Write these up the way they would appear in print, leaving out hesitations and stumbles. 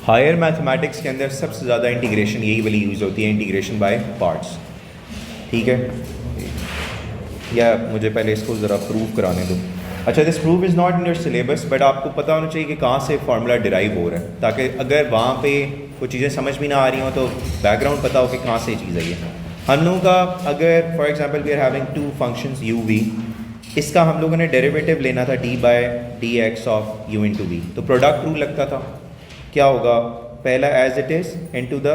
Higher mathematics के अंदर सबसे ज़्यादा इंटीग्रेशन यही वाली यूज़ होती है, इंटीग्रेशन बाय पार्ट्स। ठीक है, या मुझे पहले इसको ज़रा प्रूव कराने दो। अच्छा, this prove is not in your syllabus, but आपको पता होना चाहिए कि कहाँ से फार्मूला डिराइव हो रहा है, ताकि अगर वहाँ पे कुछ चीज़ें समझ भी ना आ रही हों तो बैकग्राउंड पता हो कि कहाँ से चीज़ आई है। हम लोगों का अगर for example we are having two functions u v, इसका हम लोगों ने डेरिवेटिव लेना था d by D X of u into V, तो प्रोडक्ट रूल लगता था। क्या होगा, पहला as it is into the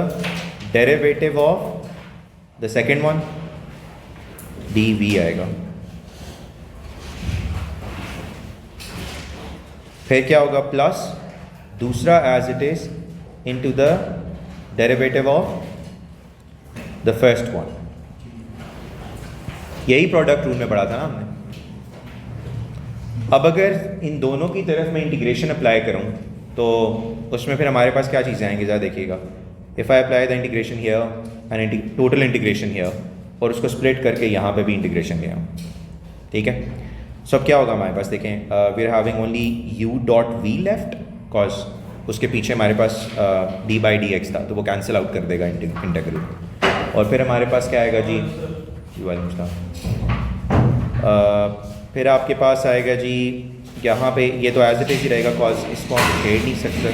derivative of the second one dv आएगा, फिर क्या होगा प्लस दूसरा as it is into the derivative of the first one. यही प्रोडक्ट रूल में पढ़ा था ना हमने। अब अगर इन दोनों की तरफ मैं इंटीग्रेशन अप्लाई करूं तो उसमें फिर हमारे पास क्या चीज़ें आएंगी, ज़रा देखिएगा। If I apply the integration here and total integration here, और उसको स्प्लिट करके यहाँ पे भी इंटीग्रेशन ले आऊँ, ठीक है। सो अब क्या होगा हमारे पास, देखें we are having only u dot V left, cause उसके पीछे हमारे पास d बाई डी एक्स था, तो वो कैंसिल आउट कर देगा इंटीग्रल। और फिर हमारे पास क्या आएगा जी, फिर आपके पास आएगा जी यहाँ पे, ये तो एज इट इज़ ही रहेगा कॉज इसको हम छेड़ नहीं सकते,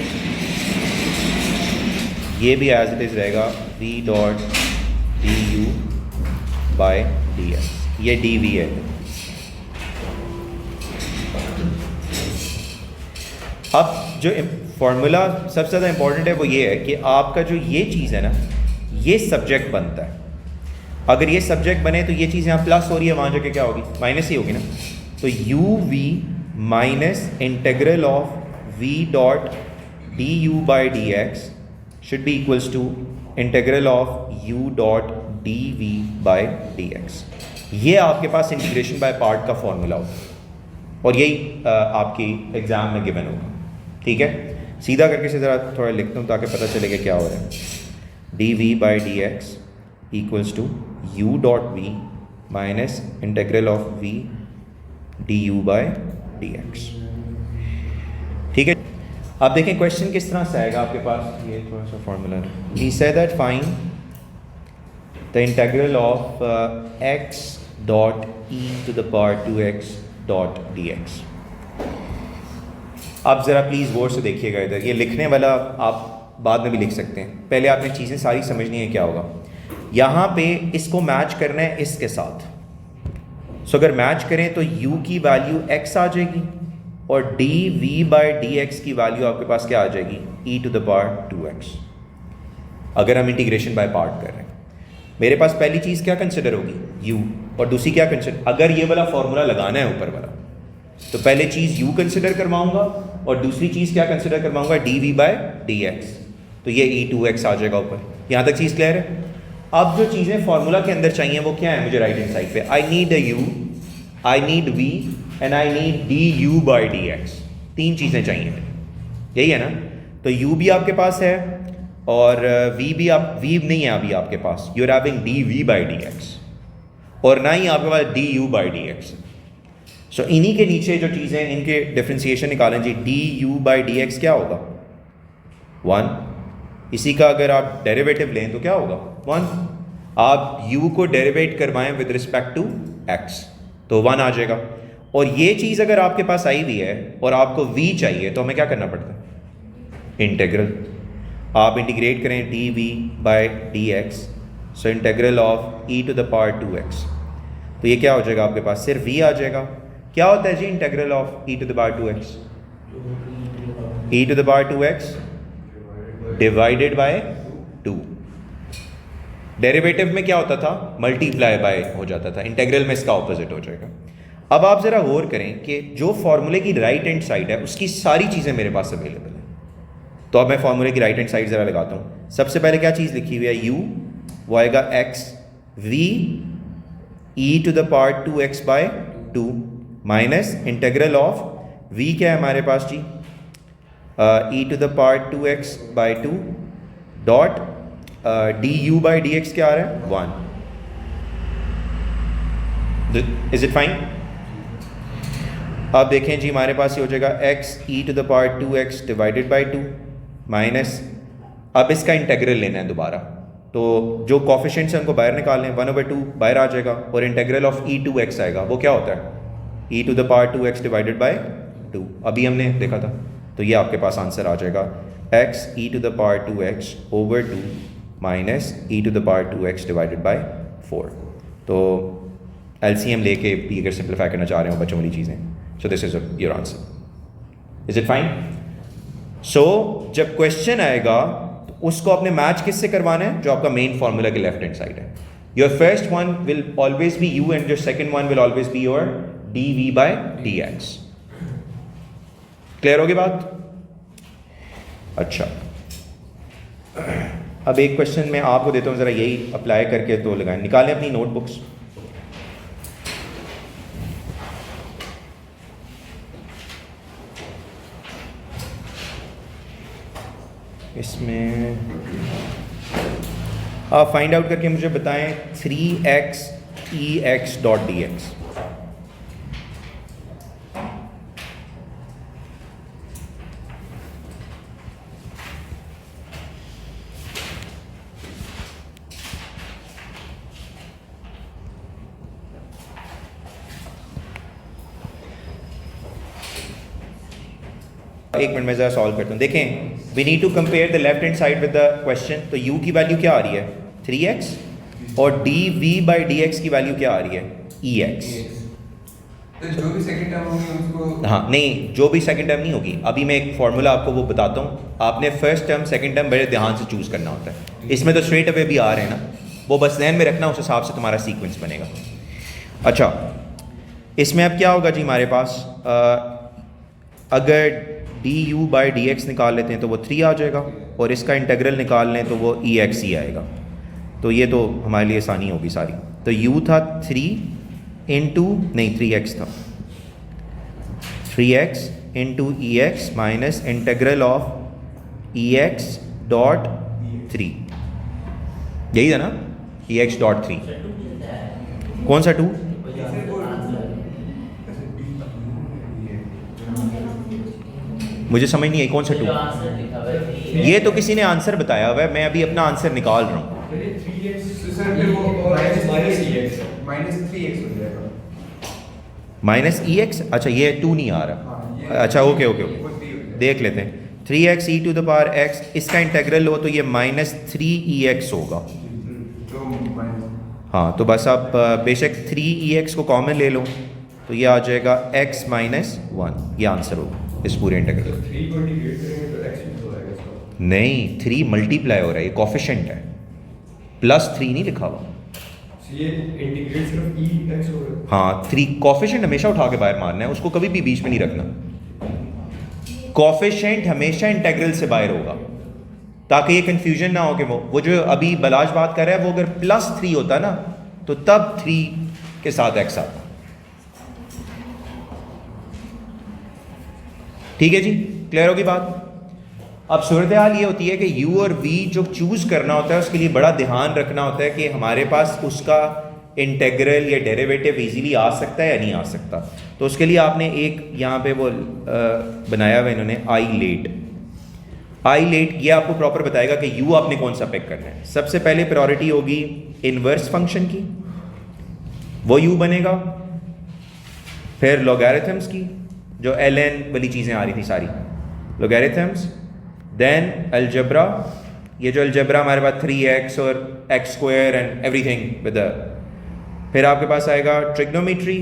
ये भी एज इट इज़ रहेगा v dot D U by D X, ये डी वी है। अब जो फॉर्मूला सबसे ज़्यादा इंपॉर्टेंट है वो ये है कि आपका जो ये चीज़ है ना, ये सब्जेक्ट बनता है। अगर ये सब्जेक्ट बने तो ये चीज़ यहाँ प्लस हो रही है, वहाँ जाके क्या होगी, माइनस ही होगी ना। तो U V minus integral of V dot D U by D X should be equals to integral of U dot D V by D X. ये आपके पास इंटीग्रेशन बाय पार्ट का फॉर्मूला होगा और यही आपकी एग्ज़ाम में गिवन होगा। ठीक है, सीधा करके से ज़रा थोड़ा लिखता हूँ ताकि पता चलेगा क्या हो रहा है। D V by D X equals to U dot V minus integral of V D U by D X. ठीक है, अब देखें क्वेश्चन किस तरह से आएगा आपके पास, ये थोड़ा सा formula. He said that find the integral of X dot E to the power 2x dot D X. आप ज़रा प्लीज़ गौर से देखिएगा इधर, ये लिखने वाला आप बाद में भी लिख सकते हैं, पहले आपने चीज़ें सारी समझनी है। क्या होगा यहाँ पे, इसको मैच करना है इसके साथ। सो अगर मैच करें तो u की वैल्यू x आ जाएगी और D V by D X की वैल्यू आपके पास क्या आ जाएगी, e to the power 2x। अगर हम इंटीग्रेशन बाय पार्ट कर रहे हैं, मेरे पास पहली चीज़ क्या कंसिडर होगी, u, और दूसरी क्या कंसिडर, अगर ये वाला फॉर्मूला लगाना है ऊपर वाला, तो पहले चीज़ u कंसिडर करवाऊंगा और दूसरी चीज़ क्या कंसिडर करवाऊंगा, D V by D X. तो ये e2x आ जाएगा ऊपर। यहाँ तक चीज़ क्लियर है। अब जो चीज़ें फार्मूला के अंदर चाहिए वो क्या है मुझे, राइट हैंड साइड पे, I need a u, I need v and I need D U by D x. तीन चीज़ें चाहिए, यही है ना। तो u भी आपके पास है और v भी, आप v नहीं है अभी आपके पास, you are having D V by D X, और ना ही आपके पास D U by D X. So इन्हीं के नीचे जो चीज़ें, इनके डिफ्रेंसिएशन निकालें जी। D U by D X क्या होगा, 1। इसी का अगर आप डेरिवेटिव लें तो क्या होगा, 1। आप u को डेरिवेट करवाएं विद रिस्पेक्ट टू x तो 1 आ जाएगा। और ये चीज़ अगर आपके पास आई हुई है और आपको v चाहिए तो हमें क्या करना पड़ता है, इंटेग्रल। आप इंटीग्रेट करें D V by D X, so integral of e to the power 2x, तो ये क्या हो जाएगा आपके पास, सिर्फ v आ जाएगा। क्या होता है जी integral of e to the power 2x, e to the power 2x divided by 2। Derivative में क्या होता था, मल्टीप्लाई बाय हो जाता था, इंटेग्रल में इसका ऑपोजिट हो जाएगा। अब आप ज़रा गौर करें कि जो फॉर्मूले की राइट हैंड साइड है उसकी सारी चीज़ें मेरे पास अवेलेबल है। तो अब मैं फॉर्मूले की राइट हैंड साइड ज़रा लगाता हूँ। सबसे पहले क्या चीज़ लिखी हुई है, u, वो आएगा x, v e to the power 2x by 2 minus integral of v क्या है हमारे पास जी, e to the power 2x by 2 dot D U by D X क्या आ रहा है, 1। Is it fine. अब देखें जी हमारे पास ये हो जाएगा x e to the power 2x divided by 2 minus अब इसका इंटेग्रल लेना है दोबारा, तो जो कॉफिशेंट्स हैं उनको बाहर निकाल लें, 1/2 बाहर आ जाएगा और integral of e to x आएगा। वो क्या होता है? e to the power 2x divided by 2, अभी हमने देखा था। तो ये आपके पास आंसर आ जाएगा x e to the power 2x over 2 minus e to the power 2x divided by 4। तो LCM लेके भी अगर सिंप्लीफाई करना चाह रहे हो बच्चों वाली चीज़ें, so this is your answer. Is it fine? So जब क्वेश्चन आएगा तो उसको आपने मैच किससे करवाना है? जो आपका मेन फार्मूला के लेफ्ट हैंड साइड है। Your first one will always be u and your second one will always be your dv by dx। Clear होगी बात? अच्छा, अब एक क्वेश्चन मैं आपको देता हूँ, ज़रा यही अप्लाई करके तो लगाएं। निकालें अपनी नोटबुक्स। इसमें आप फाइंड आउट करके मुझे बताएं 3x ex डॉट dx। एक मिनट में ज़रा सॉल्व करता हूँ। देखें, we need to compare the left hand side with the question. तो u की वैल्यू क्या आ रही है? 3x और dv बाई dx की वैल्यू क्या आ रही है? ex। तो जो भी सेकंड टर्म होगी उसको, हाँ नहीं, जो भी सेकंड टर्म नहीं होगी। अभी मैं एक फार्मूला आपको वो बताता हूँ। आपने फर्स्ट टर्म सेकंड टर्म बड़े ध्यान से चूज़ करना होता है। इसमें तो स्ट्रेट अवे भी आ रहे हैं ना, वो बस ध्यान में रखना, उस हिसाब से तुम्हारा सीक्वेंस बनेगा। अच्छा, इसमें अब क्या होगा जी हमारे पास? अगर du बाई dx निकाल लेते हैं तो वो 3 आ जाएगा, और इसका इंटेग्रल निकाल लें तो वो ex ही आएगा। तो ये तो हमारे लिए आसानी होगी सारी। तो u था 3 इंटू, नहीं 3x था, 3x into ex minus integral of ex dot 3, यही था ना? ex डॉट 3, कौन सा 2? मुझे समझ नहीं आई कौन सा 2? ये तो किसी ने आंसर बताया हुआ है, मैं अभी अपना आंसर निकाल रहा हूँ। माइनस ex, अच्छा ये 2 नहीं आ रहा। अच्छा ओके ओके ओके, देख लेते हैं। 3x e to the power x, इसका इंटेग्रल हो तो ये माइनस 3ex होगा। हाँ, तो बस आप बेशक 3ex को कॉमन ले लो तो ये आ जाएगा x माइनस 1। ये आंसर होगा इस पूरे इंटीग्रल। नहीं, 3 मल्टीप्लाई हो रहा है, ये कॉफिशेंट है, +3 नहीं लिखा हुआ। हाँ, 3 कॉफिशेंट हमेशा उठा के बाहर मारना है, उसको कभी भी बीच में नहीं रखना। कॉफिशेंट हमेशा इंटीग्रल से बाहर होगा, ताकि ये कंफ्यूजन ना हो कि वो जो अभी बलाज बात कर रहा है वो अगर +3 होता ना तो तब 3 के साथ x आता। ठीक है जी, क्लियर होगी बात? अब सूरत हाल ये होती है कि u और v जो चूज़ करना होता है उसके लिए बड़ा ध्यान रखना होता है कि हमारे पास उसका इंटेग्रल या डेरिवेटिव इजीली आ सकता है या नहीं आ सकता। तो उसके लिए आपने एक यहाँ पे वो बनाया हुआ इन्होंने आई लेट, ये आपको प्रॉपर बताएगा कि u आपने कौन सा पिक करना है। सबसे पहले प्रायोरिटी होगी इनवर्स फंक्शन की, वो u बनेगा। फिर लॉगरिथम्स की, जो ln वाली चीज़ें आ रही थी सारी, लॉगरिथम्स। देन अलजेब्रा, ये जो अलजेब्रा हमारे पास 3x और x square and everything with. फिर आपके पास आएगा ट्रिग्नोमेट्री,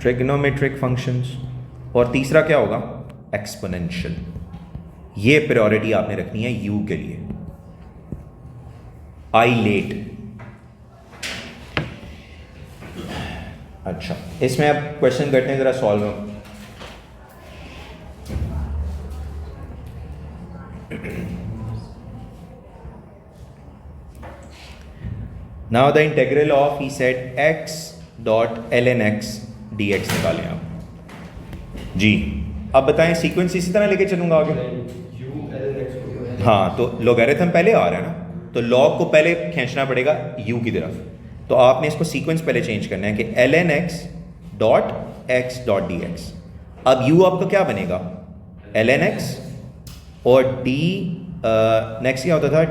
ट्रिग्नोमेट्रिक फंक्शंस, और तीसरा क्या होगा? एक्सपोनेंशियल। ये प्रायोरिटी आपने रखनी है u के लिए, आई लेट। अच्छा, इसमें अब क्वेश्चन करते हैं, ज़रा solve. Now the integral of he said x dot ln x dx निकालें आप जी। अब बताएं सीक्वेंस इसी तरह लेके चलूंगा आगे। हाँ, तो लॉगरिथम पहले आ रहा है ना, तो लॉग को पहले खींचना पड़ेगा u की तरफ। तो आपने इसको सीक्वेंस पहले चेंज करना है कि ln x dot x dot D x. अब u आपका क्या बनेगा, ln x, और d नेक्स्ट क्या होता था,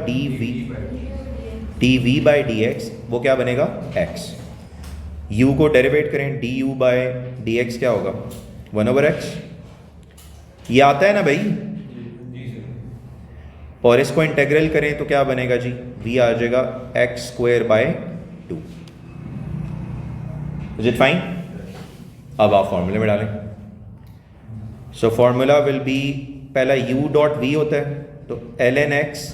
dv बाई डी एक्स, वो क्या बनेगा x। u को डेरिवेट करें, du बाई डी एक्स क्या होगा 1/x। ये आता है ना भाई, और इसको इंटेग्रल करें तो क्या बनेगा जी, v आ जाएगा x square by 2। Is it fine? अब आप फॉर्मूले में डालें। सो फॉर्मूला विल बी, पहला u डॉट v होता है, तो ln x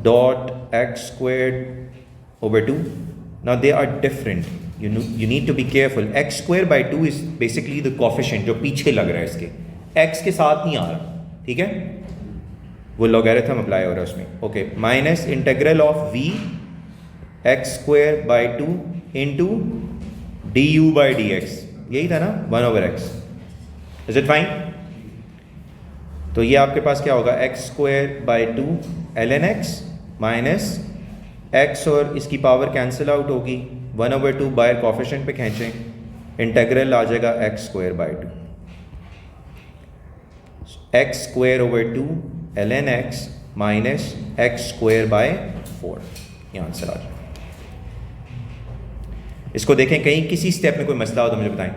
dot x square over 2। Now they are different, you need to be careful। x square by 2 is basically the coefficient जो पीछे लग रहा है इसके, x के साथ नहीं आ रहा, ठीक है, वो लॉगरिथम अप्लाई हो रहा है उसमें। Okay, minus integral of v x square by 2 into du by D x, यही था ना 1/x। Is it fine? तो ये आपके पास क्या होगा, x square by 2 ln x minus x, और इसकी पावर कैंसिल आउट होगी, 1/2 बाहर कोफिशिएंट पे खींचें, इंटीग्रल आ जाएगा x square by 2, x square over 2 ln x minus x square bye 4, ये आंसर आ जाएगा। इसको देखें, कहीं किसी स्टेप में कोई मसला हो तो मुझे बताएं।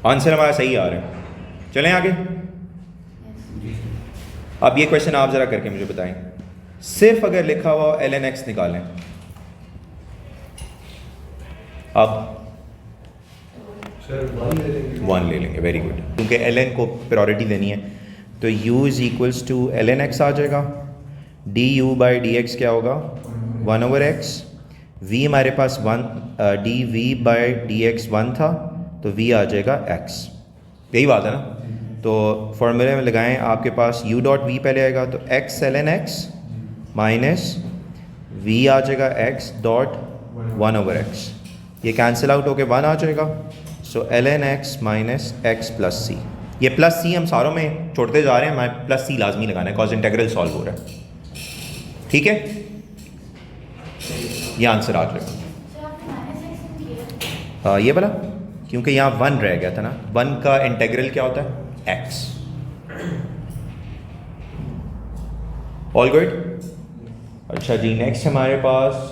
आंसर हमारा सही आ रहा है। चलें आगे। अब ये क्वेश्चन आप ज़रा करके मुझे बताएं, सिर्फ अगर लिखा हुआ ln x निकालें, अब 1 ले लेंगे, वेरी गुड, क्योंकि ln को प्रायोरिटी देनी है, तो u is equals to ln x आ जाएगा, du बाई डी एक्स क्या होगा 1/x, v हमारे पास 1, dv बाई डी एक्स 1 था, तो v आ जाएगा x, यही बात है ना। तो फॉर्मूले में लगाएं, आपके पास u डॉट v पहले आएगा, तो x ln x minus v आ जाएगा x डॉट 1/x, ये कैंसिल आउट होके 1 आ जाएगा, सो ln x minus x plus c। ये प्लस c हम सारों में छोड़ते जा रहे हैं, हमें प्लस c लाजमी लगाना है, कॉज इंटीग्रल सॉल्व हो रहा है, ठीक है, ये आंसर आ जाएगा। ये वाला, क्योंकि यहाँ 1 रह गया था ना, 1 का इंटीग्रल क्या होता है x। All good. अच्छा जी, नेक्स्ट हमारे पास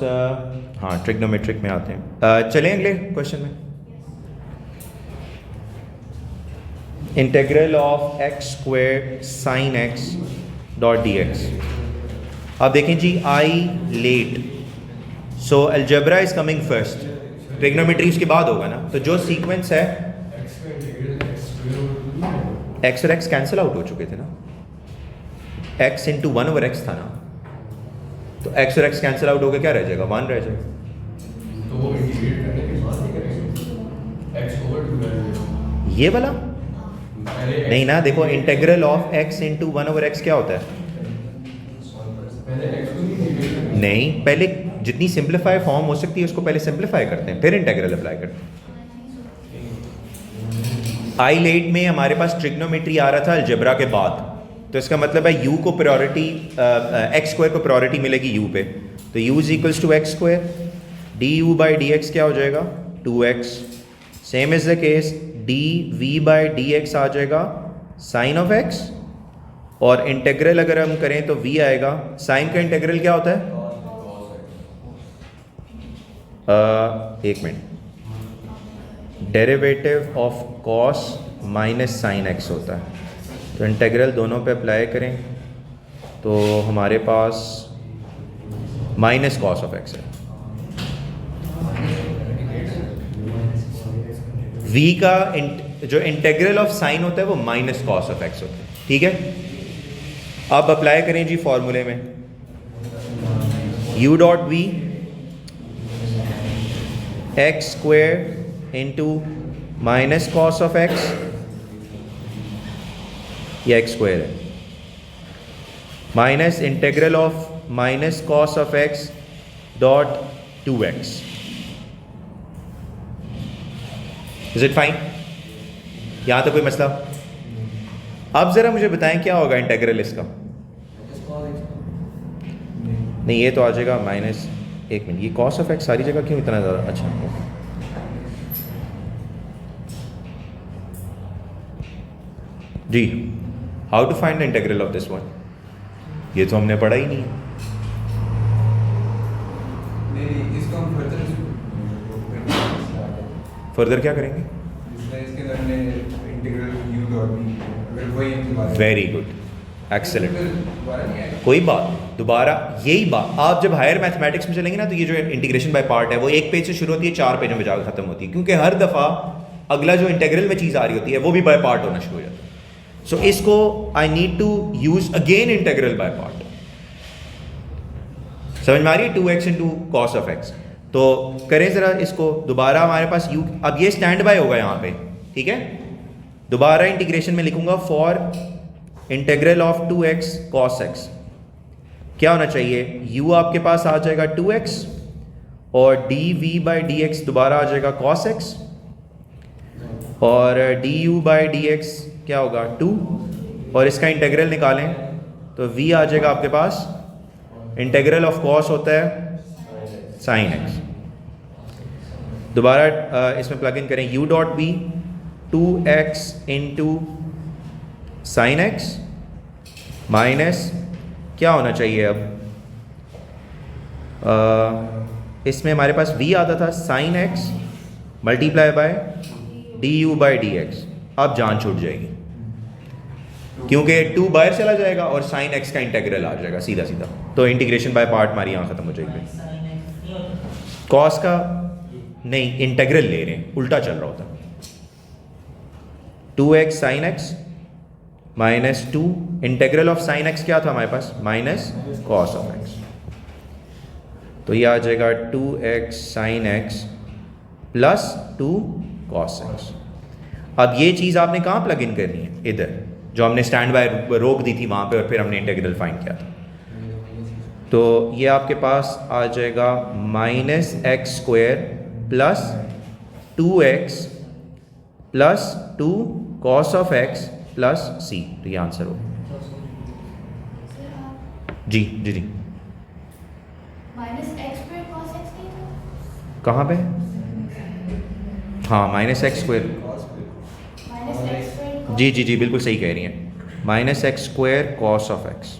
हाँ ट्रिग्नोमेट्रिक में आते हैं। चलें अगले क्वेश्चन में। Integral of x square sine x dot D x. अब देखें जी, ILATE, so algebra is coming first, trigonometry उसके बाद होगा ना, तो जो सीक्वेंस है x और x कैंसिल आउट हो चुके थे ना, x इंटू 1/x था ना, तो x और x कैंसिल आउट होकर क्या रह जाएगा 1 रह जाएगा, तो वो इंटीग्रेट करने के बाद क्या करेंगे, x ओवर 2 रह जाएगा, ये वाला नहीं ना, देखो integral of x into 1/x क्या होता है, नहीं, पहले जितनी सिंप्लीफाई फॉर्म हो सकती है उसको पहले सिंप्लीफाई करते हैं, फिर इंटीग्रल अप्लाई करते हैं। आई लेट में हमारे पास ट्रिग्नोमेट्री आ रहा था अलजेब्रा के बाद, तो इसका मतलब है u को प्रायोरिटी, x स्क्वायर को प्रायोरिटी मिलेगी u पे, तो u is equals to x square, du by D X क्या हो जाएगा 2x, same is the case dv by D X आ जाएगा साइन ऑफ x, और इंटीग्रल अगर हम करें तो v आएगा, साइन का इंटीग्रल क्या होता है, एक minute, derivative of cos minus sine x होता है, तो इंटीग्रल दोनों पे अप्लाई करें तो हमारे पास माइनस कॉस ऑफ x है, v का जो इंटीग्रल ऑफ साइन होता है वो माइनस कॉस ऑफ x होता है, ठीक है। अब अप्लाई करें जी फॉर्मूले में, u dot v x square into minus cos of x, ये x स्क्वायर है, minus integral of minus cos of x dot 2x, is it fine? यहाँ तो कोई मसला? अब ज़रा मुझे बताएं क्या होगा इंटेग्रल इसका? नहीं, ये तो आ जाएगा माइनस, एक मिनट, ये कॉस ऑफ एक्स सारी जगह क्यों इतना ज़्यादा? अच्छा, जी, how to find the integral of this one? ये तो हमने पढ़ा ही नहीं है। इसको हम फर्दर क्या करेंगे? इसके अंदर हमने इंटीग्रल u डॉट v, अगर वही हमसे बात वेरी गुड, एक्सेलेंट। कोई बात, दोबारा यही बात आप जब हायर मैथमेटिक्स में चलेंगे ना, तो ये जो इंटीग्रेशन बाय पार्ट है वो एक पेज से शुरू होती है, 4 पेजों में जाकर खत्म होती है, क्योंकि हर दफ़ा अगला जो इंटीग्रल में चीज़ आ रही होती है वो भी बाय पार्ट होना शुरू हो जाता है। सो इसको I need to use again integral by part. समझ में आ रही है? 2x into cos of X. तो करें ज़रा इसको दोबारा, हमारे पास u, अब ये स्टैंड बाय होगा यहाँ पे, ठीक है? दोबारा इंटीग्रेशन में लिखूंगा for integral of 2x cos x। क्या होना चाहिए? u आपके पास आ जाएगा 2x और dv बाई dx दोबारा आ जाएगा cos x, और du बाई dx क्या होगा 2, और इसका इंटीग्रल निकालें तो v आ जाएगा आपके पास, इंटीग्रल ऑफ cos होता है sin x। दोबारा इसमें प्लग इन करें, u dot be 2x into sine x minus क्या होना चाहिए अब? इसमें हमारे पास v आता था sine x multiply by D U by D x. अब जान छूट जाएगी क्योंकि 2 बाहर चला जाएगा और साइन एक्स का इंटीग्रल आ जाएगा सीधा सीधा, तो इंटीग्रेशन बाय पार्ट हमारी यहाँ ख़त्म हो जाएगी। कॉस का नहीं, इंटीग्रल ले रहे हैं, उल्टा चल रहा होता। 2x sine x minus 2, integral of sine X क्या था हमारे पास? Minus cos of X. तो ये आ जाएगा 2x sine X plus 2 cos X. अब ये चीज़ आपने कहाँ प्लग इन करनी है? इधर, जो हमने स्टैंड बाय रोक दी थी वहाँ पे, और फिर हमने इंटीग्रल फाइंड किया था। तो ये आपके पास आ जाएगा minus x square plus 2x plus 2 cos of x plus c। तो ये आंसर होगा। जी जी जी, कहाँ पे? हाँ, माइनस एक्स स्क्वायर, जी जी जी, बिल्कुल सही कह रही हैं, minus x square cos of x.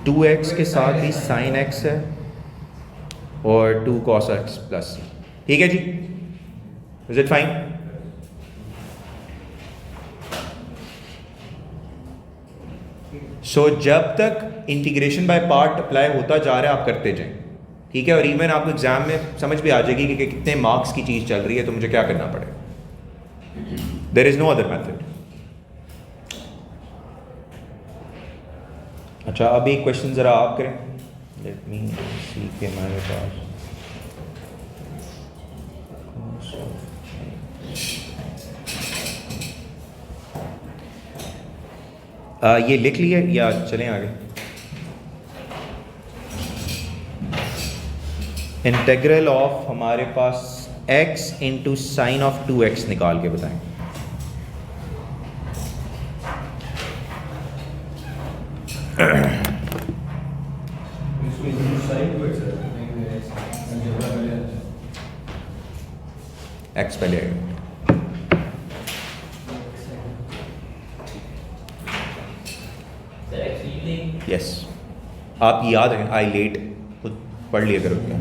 2x के साथ ही साइन x है और 2 cos x प्लस c। ठीक है जी, इज इट फाइन? सो जब तक इंटीग्रेशन बाय पार्ट अप्लाई होता जा रहा है आप करते जाएं, ठीक है? और इवन आपको एग्जाम में समझ भी आ जाएगी कि कितने मार्क्स की चीज़ चल रही है, तो मुझे क्या करना पड़ेगा। There is no other method. अच्छा, अब एक क्वेश्चन ज़रा आप करें। लेट मी सी के हमारे पास ये लिख लिए या चलें आगे? इंटीग्रल ऑफ हमारे पास x into sine of 2x निकाल के बताएं। x पहले आएगा। यस, आप याद रखें, आई लेट खुद पढ़ लिया करो क्या।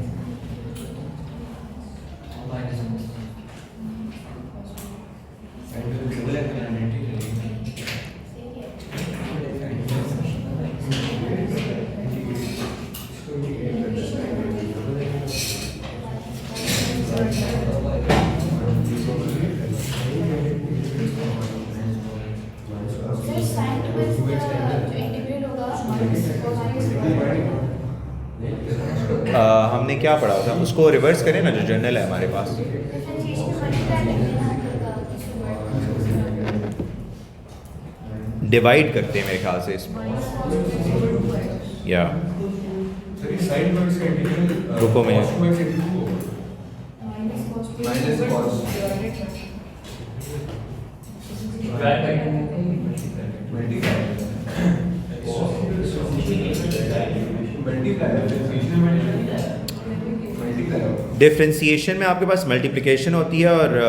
हमने क्या पढ़ा था, उसको रिवर्स करें ना, जो जर्नल है हमारे पास। डिवाइड करते हैं मेरे ख्याल से इसमें, या सर ये साइन वर्ड का इंटीग्रल रुको मैं- cos 2x into 2 होगा। Minus cos. डिफ्रेंसिएशन में आपके पास मल्टीप्लिकेशन होती है और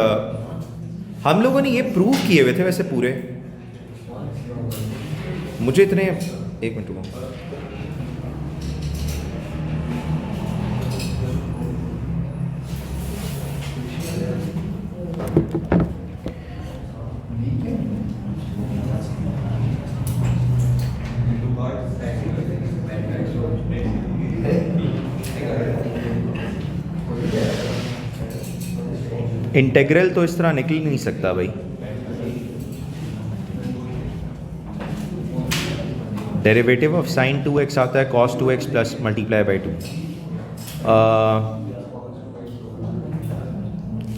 हम लोगों ने ये प्रूव किए हुए थे वैसे पूरे, मुझे इतने, एक मिनट रुको, इंटेग्रल तो इस तरह निकल नहीं सकता भाई। डेरिवेटिव ऑफ साइन 2x आता है cos 2x plus multiply by 2।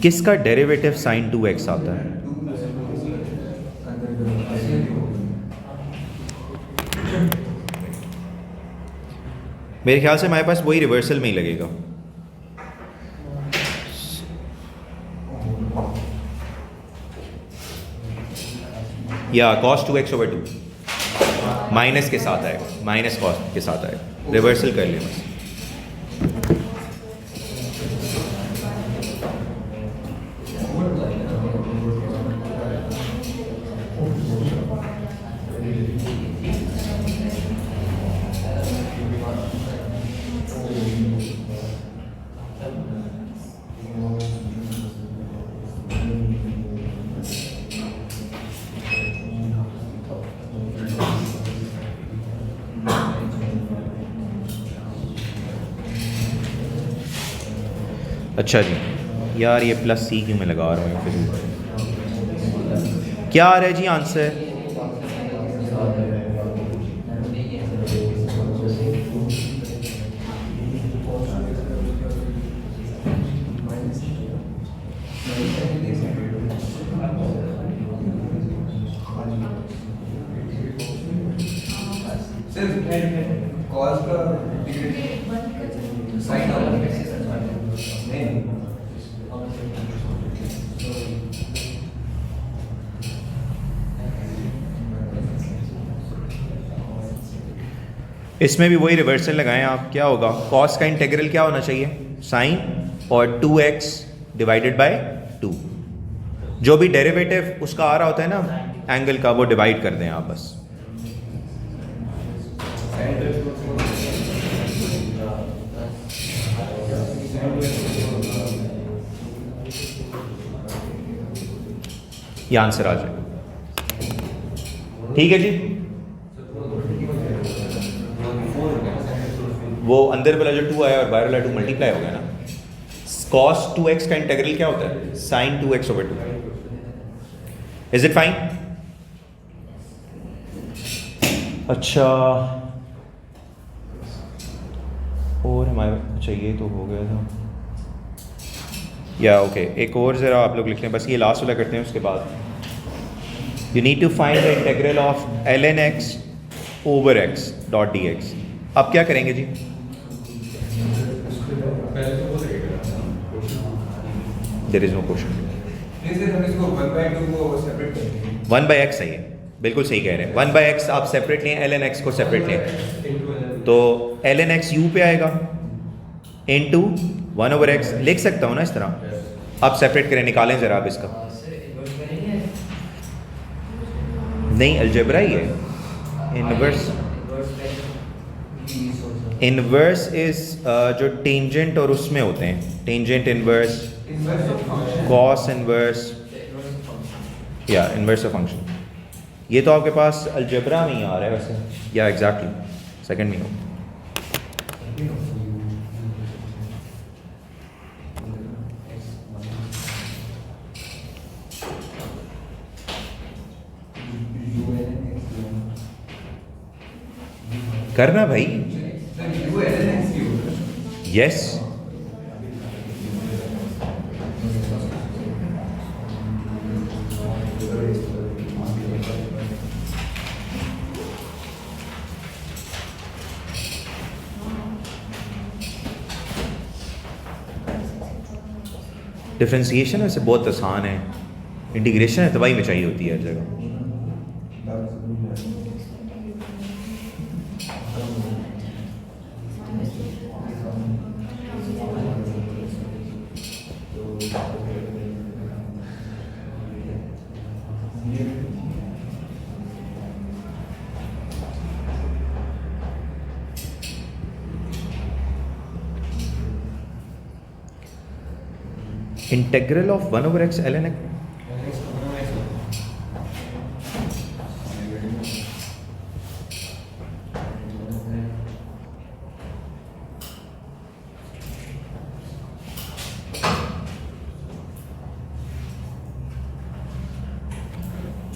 किसका डेरिवेटिव साइन 2x आता है? मेरे ख्याल से हमारे पास वही रिवर्सल में ही लगेगा। या cos 2x over 2 माइनस के साथ आएगा, माइनस कॉस के साथ आएगा, रिवर्सल कर ले बस। अच्छा जी, यार ये प्लस सी क्यों मैं लगा रहा हूँ फिर? क्या आ रहा है जी आंसर? cos का साइन नहीं इसमें भी वही रिवर्सल लगाएं आप, क्या होगा? कॉस का इंटेग्रल क्या होना चाहिए? साइन और 2x डिवाइडेड बाय 2। जो भी डेरिवेटिव उसका आ रहा होता है ना एंगल का, वो डिवाइड कर दें आप बस। ये आंसर आ जाए। ठीक है जी, वो अंदर वाला जो 2 आया और बाहर वाला 2 मल्टीप्लाई हो गया ना। cos 2x का इंटीग्रल क्या होता है? sin 2x over 2। Is it fine? अच्छा, और हमारे, अच्छा ये तो हो गया था या ओके। एक और ज़रा आप लोग लिख लें, बस ये लास्ट वाला करते हैं उसके बाद। You need to find the integral of ln x over x dot D x. अब क्या करेंगे जी? पहले तो वो देखेगा there is no question. Please हम इसको 1/2 को सेपरेट करेंगे। 1/x सही है, बिल्कुल सही कह रहे हैं। 1/x आप सेपरेट लें, ln x को सेपरेट लें, तो ln x u पे आएगा इनटू 1/x। लिख सकता हूँ ना इस तरह। आप सेपरेट करें, निकालें ज़रा आप इसका। नहीं, अलजेब्रा ही है। इनवर्स, इनवर्स इज जो टेंजेंट और उसमें होते हैं, टेंजेंट इनवर्स, कॉस इनवर्स या इनवर्स ऑफ फंक्शन। ये तो आपके पास अलजेब्रा में ही आ रहा है वैसे, या एग्जैक्टली सेकंड में हो। करना भाई, यस। डिफ्रेंसिएशन वैसे बहुत आसान है, इंटीग्रेशन है तबाही में चाहिए होती है हर जगह। Integral of 1/x ln x,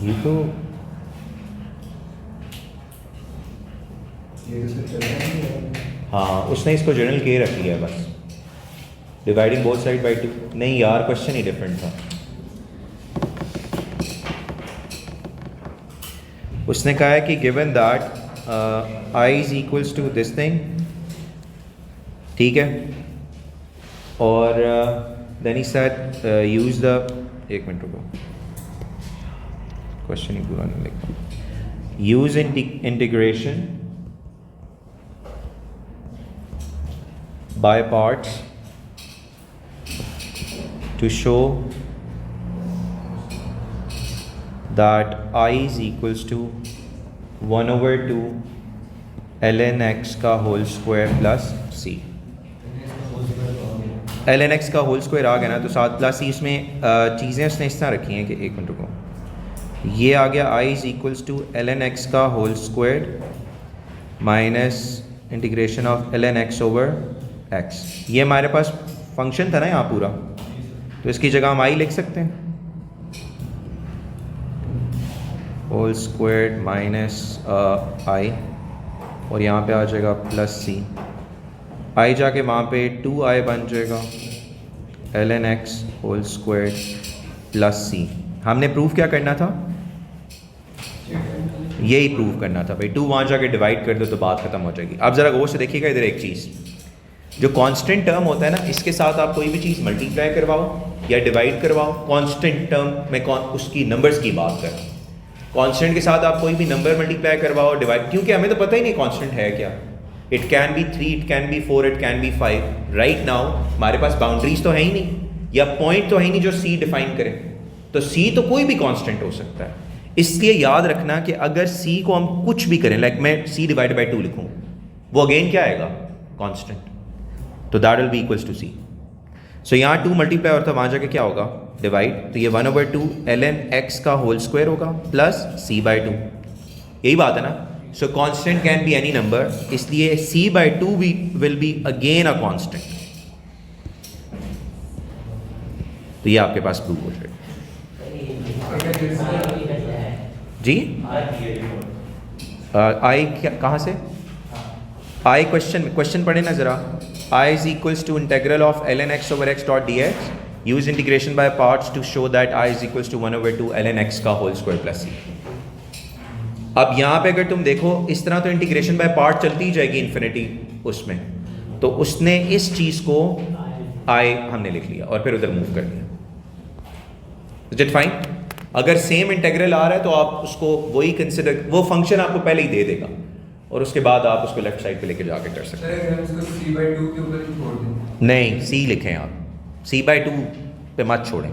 ये तो हाँ उसने इसको जनरल के रख लिया है बस, डिवाइडिंग बोथ साइड बाई 2। नहीं यार क्वेश्चन ही डिफरेंट था। उसने कहा है कि given that I is equals to this thing, ठीक है, और then he said use the, एक मिनट रुको क्वेश्चन ही पूरा नहीं लिखा, use integration by parts to show that I is equals to 1/2 ln x का whole square plus c। ln x का होल स्क्वायर आ गया ना, तो साथ प्लस c, इसमें चीज़ें उसने इस तरह रखी हैं कि एक मिनट रुको, ये आ गया I is equals to ln x का whole square minus integration of ln x over x। ये हमारे पास फंक्शन था ना यहाँ पूरा, तो इसकी जगह हम i लिख सकते हैं, होल स्क्वायर माइनस i, और यहाँ पे आ जाएगा प्लस c, i जाके वहाँ पे 2i बन जाएगा ln x whole square plus c। हमने प्रूफ क्या करना था, यही प्रूफ करना था भाई, 2 वहाँ जाके डिवाइड कर दो तो बात खत्म हो जाएगी। अब ज़रा गौर से देखिएगा इधर एक चीज़, जो कांस्टेंट टर्म होता है ना, इसके साथ आप कोई भी चीज़ मल्टीप्लाई करवाओ या डिवाइड करवाओ, कांस्टेंट टर्म में उसकी नंबर्स की बात कर, कांस्टेंट के साथ आप कोई भी नंबर मल्टीप्लाई करवाओ डिवाइड, क्योंकि हमें तो पता ही नहीं कांस्टेंट है क्या। It can be 3, it can be 4, it can be 5। Right now हमारे पास बाउंड्रीज तो है ही नहीं, या पॉइंट तो है ही नहीं जो सी डिफाइन करे, तो सी तो कोई भी कांस्टेंट हो सकता है। इसलिए याद रखना कि अगर सी को हम कुछ भी करें, लाइक मैं सी डिवाइड बाई 2 लिखूँ, वो अगेन क्या आएगा, कांस्टेंट, तो that will be equals to C. So यहाँ 2 मल्टीप्लाई और था, वहाँ जाके क्या होगा, डिवाइड, तो ये 1/2 ln x का होल स्क्वायर होगा प्लस c/2, यही बात है ना। सो constant can be any number, इसलिए c/2 भी will be again a constant. तो ये आपके पास प्रूव हो जाएगा जी। आई कहाँ से, आई क्वेश्चन पढ़े ना ज़रा, I is equals to integral of ln x over x dot dx, use integration by parts to show that I is equals to 1/2 ln x का whole square plus c। अब यहाँ पे अगर तुम देखो इस तरह, तो इंटीग्रेशन बाय पार्ट चलती ही जाएगी इन्फिनिटी उसमें, तो उसने इस चीज़ को I हमने लिख लिया और फिर उधर मूव कर दिया। Is it fine? अगर सेम इंटेग्रल आ रहा है तो आप उसको वही कंसिडर, वो फंक्शन आपको पहले ही दे देगा और उसके बाद आप उसको लेफ्ट साइड पे लेके जाके कर सकते हैं। c/2 के ऊपर ही छोड़ दें। नहीं, c लिखें आप, c/2 पे मत छोड़ें।